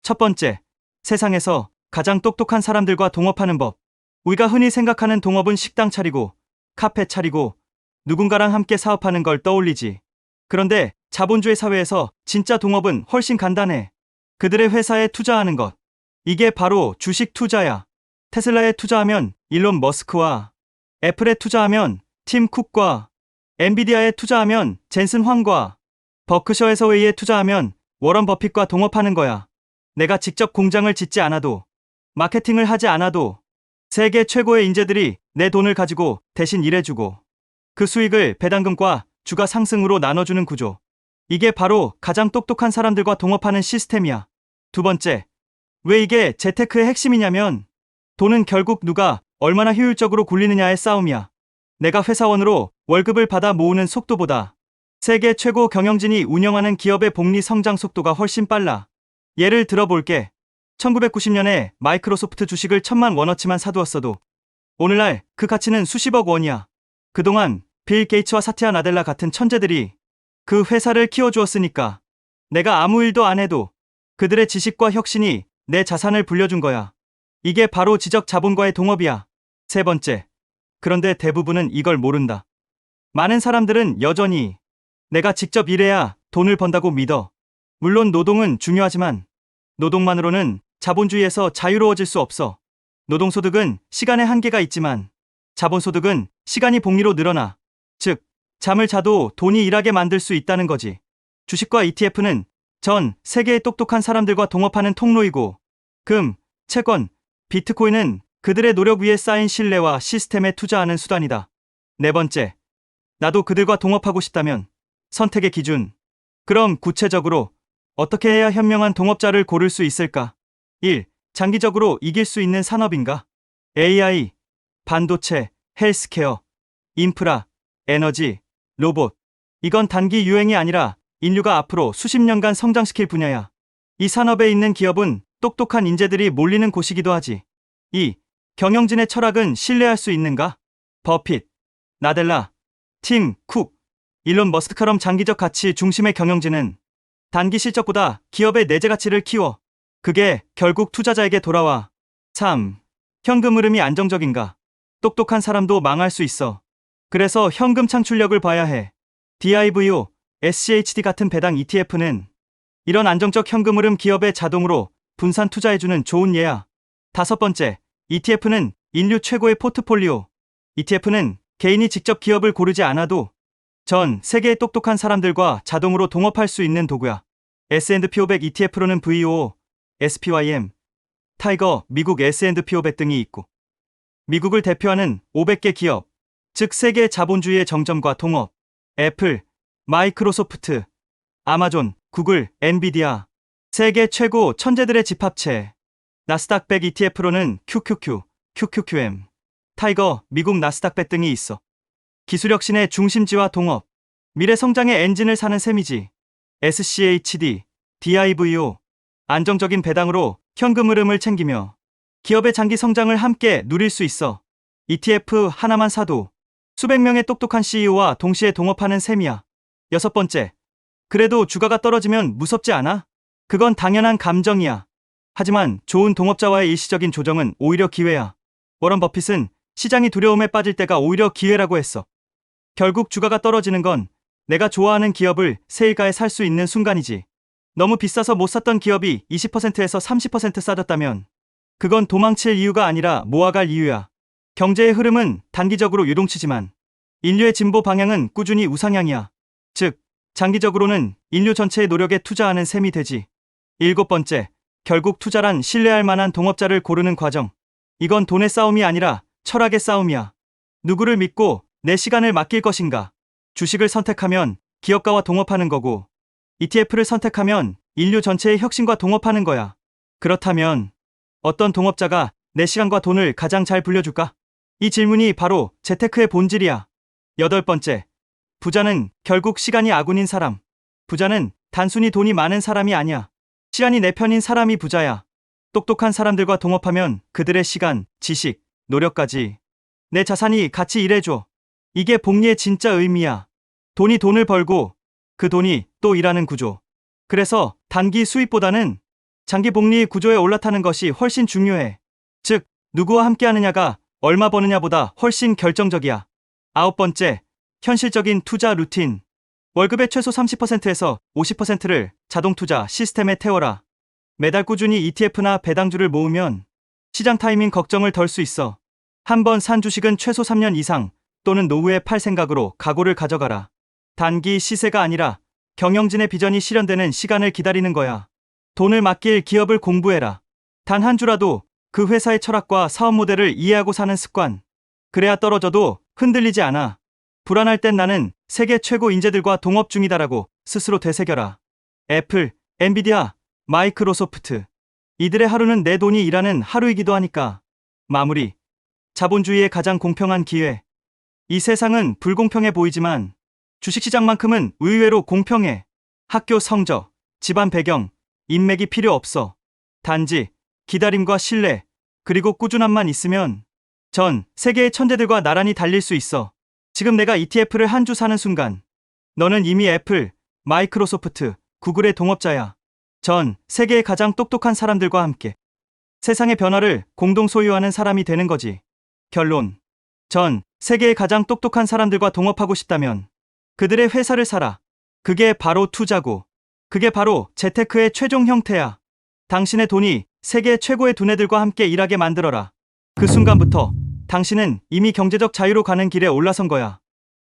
첫 번째, 세상에서 가장 똑똑한 사람들과 동업하는 법. 우리가 흔히 생각하는 동업은 식당 차리고, 카페 차리고, 누군가랑 함께 사업하는 걸 떠올리지. 그런데 자본주의 사회에서 진짜 동업은 훨씬 간단해. 그들의 회사에 투자하는 것. 이게 바로 주식 투자야. 테슬라에 투자하면 일론 머스크와, 애플에 투자하면 팀 쿡과, 엔비디아에 투자하면 젠슨 황과, 버크셔 해서웨이에 투자하면 워런 버핏과 동업하는 거야. 내가 직접 공장을 짓지 않아도, 마케팅을 하지 않아도 세계 최고의 인재들이 내 돈을 가지고 대신 일해주고 그 수익을 배당금과 주가 상승으로 나눠주는 구조. 이게 바로 가장 똑똑한 사람들과 동업하는 시스템이야. 두 번째, 왜 이게 재테크의 핵심이냐면 돈은 결국 누가 얼마나 효율적으로 굴리느냐의 싸움이야. 내가 회사원으로 월급을 받아 모으는 속도보다 세계 최고 경영진이 운영하는 기업의 복리 성장 속도가 훨씬 빨라. 예를 들어볼게. 1990년에 마이크로소프트 주식을 1,000만 원어치만 사두었어도 오늘날 그 가치는 수십억 원이야. 그동안 빌 게이츠와 사티아 나델라 같은 천재들이 그 회사를 키워주었으니까 내가 아무 일도 안 해도 그들의 지식과 혁신이 내 자산을 불려준 거야. 이게 바로 지적 자본과의 동업이야. 세 번째, 그런데 대부분은 이걸 모른다. 많은 사람들은 여전히 내가 직접 일해야 돈을 번다고 믿어. 물론 노동은 중요하지만 노동만으로는 자본주의에서 자유로워질 수 없어. 노동소득은 시간의 한계가 있지만 자본소득은 시간이 복리로 늘어나. 즉, 잠을 자도 돈이 일하게 만들 수 있다는 거지. 주식과 ETF는 전 세계의 똑똑한 사람들과 동업하는 통로이고 금, 채권, 비트코인은 그들의 노력 위에 쌓인 신뢰와 시스템에 투자하는 수단이다. 네 번째, 나도 그들과 동업하고 싶다면 선택의 기준. 그럼 구체적으로 어떻게 해야 현명한 동업자를 고를 수 있을까? 1. 장기적으로 이길 수 있는 산업인가? AI, 반도체, 헬스케어, 인프라, 에너지, 로봇. 이건 단기 유행이 아니라 인류가 앞으로 수십 년간 성장시킬 분야야. 이 산업에 있는 기업은 똑똑한 인재들이 몰리는 곳이기도 하지. 2. 경영진의 철학은 신뢰할 수 있는가? 버핏, 나델라, 팀 쿡, 일론 머스크처럼 장기적 가치 중심의 경영진은 단기 실적보다 기업의 내재 가치를 키워. 그게 결국 투자자에게 돌아와. 3. 현금 흐름이 안정적인가? 똑똑한 사람도 망할 수 있어. 그래서 현금 창출력을 봐야 해. DIVO, SCHD 같은 배당 ETF는 이런 안정적 현금 흐름 기업에 자동으로 분산 투자해주는 좋은 예야. 다섯 번째, ETF는 인류 최고의 포트폴리오. ETF는 개인이 직접 기업을 고르지 않아도 전 세계의 똑똑한 사람들과 자동으로 동업할 수 있는 도구야. S&P 500 ETF로는 VOO, SPYM, 타이거, 미국 S&P 500 등이 있고 미국을 대표하는 500개 기업, 즉 세계 자본주의의 정점과 동업, 애플, 마이크로소프트, 아마존, 구글, 엔비디아, 세계 최고 천재들의 집합체. 나스닥 100 ETF로는 QQQ, QQQM, 타이거, 미국 나스닥 100 등이 있어. 기술혁신의 중심지와 동업, 미래 성장의 엔진을 사는 셈이지. SCHD, DIVO, 안정적인 배당으로 현금 흐름을 챙기며 기업의 장기 성장을 함께 누릴 수 있어. ETF 하나만 사도 수백 명의 똑똑한 CEO와 동시에 동업하는 셈이야. 여섯 번째, 그래도 주가가 떨어지면 무섭지 않아? 그건 당연한 감정이야. 하지만 좋은 동업자와의 일시적인 조정은 오히려 기회야. 워런 버핏은 시장이 두려움에 빠질 때가 오히려 기회라고 했어. 결국 주가가 떨어지는 건 내가 좋아하는 기업을 세일가에 살 수 있는 순간이지. 너무 비싸서 못 샀던 기업이 20%에서 30% 싸졌다면 그건 도망칠 이유가 아니라 모아갈 이유야. 경제의 흐름은 단기적으로 유동치지만 인류의 진보 방향은 꾸준히 우상향이야. 즉, 장기적으로는 인류 전체의 노력에 투자하는 셈이 되지. 일곱 번째, 결국 투자란 신뢰할 만한 동업자를 고르는 과정. 이건 돈의 싸움이 아니라 철학의 싸움이야. 누구를 믿고 내 시간을 맡길 것인가? 주식을 선택하면 기업가와 동업하는 거고 ETF를 선택하면 인류 전체의 혁신과 동업하는 거야. 그렇다면 어떤 동업자가 내 시간과 돈을 가장 잘 불려줄까? 이 질문이 바로 재테크의 본질이야. 여덟 번째, 부자는 결국 시간이 아군인 사람. 부자는 단순히 돈이 많은 사람이 아니야. 시간이 내 편인 사람이 부자야. 똑똑한 사람들과 동업하면 그들의 시간, 지식, 노력까지 내 자산이 같이 일해줘. 이게 복리의 진짜 의미야. 돈이 돈을 벌고 그 돈이 또 일하는 구조. 그래서 단기 수익보다는 장기 복리 구조에 올라타는 것이 훨씬 중요해. 즉, 누구와 함께 하느냐가 얼마 버느냐보다 훨씬 결정적이야. 아홉 번째, 현실적인 투자 루틴. 월급의 최소 30%에서 50%를 자동 투자 시스템에 태워라. 매달 꾸준히 ETF나 배당주를 모으면 시장 타이밍 걱정을 덜 수 있어. 한 번 산 주식은 최소 3년 이상 또는 노후에 팔 생각으로 각오를 가져가라. 단기 시세가 아니라 경영진의 비전이 실현되는 시간을 기다리는 거야. 돈을 맡길 기업을 공부해라. 단 한 주라도 그 회사의 철학과 사업 모델을 이해하고 사는 습관. 그래야 떨어져도 흔들리지 않아. 불안할 땐 나는 세계 최고 인재들과 동업 중이다라고 스스로 되새겨라. 애플, 엔비디아, 마이크로소프트. 이들의 하루는 내 돈이 일하는 하루이기도 하니까. 마무리. 자본주의의 가장 공평한 기회. 이 세상은 불공평해 보이지만 주식시장만큼은 의외로 공평해. 학교 성적, 집안 배경, 인맥이 필요 없어. 단지 기다림과 신뢰, 그리고 꾸준함만 있으면 전 세계의 천재들과 나란히 달릴 수 있어. 지금 내가 ETF를 한 주 사는 순간 너는 이미 애플, 마이크로소프트, 구글의 동업자야. 전 세계의 가장 똑똑한 사람들과 함께 세상의 변화를 공동 소유하는 사람이 되는 거지. 결론. 전 세계의 가장 똑똑한 사람들과 동업하고 싶다면 그들의 회사를 사라. 그게 바로 투자고, 그게 바로 재테크의 최종 형태야. 당신의 돈이 세계 최고의 두뇌들과 함께 일하게 만들어라. 그 순간부터 당신은 이미 경제적 자유로 가는 길에 올라선 거야.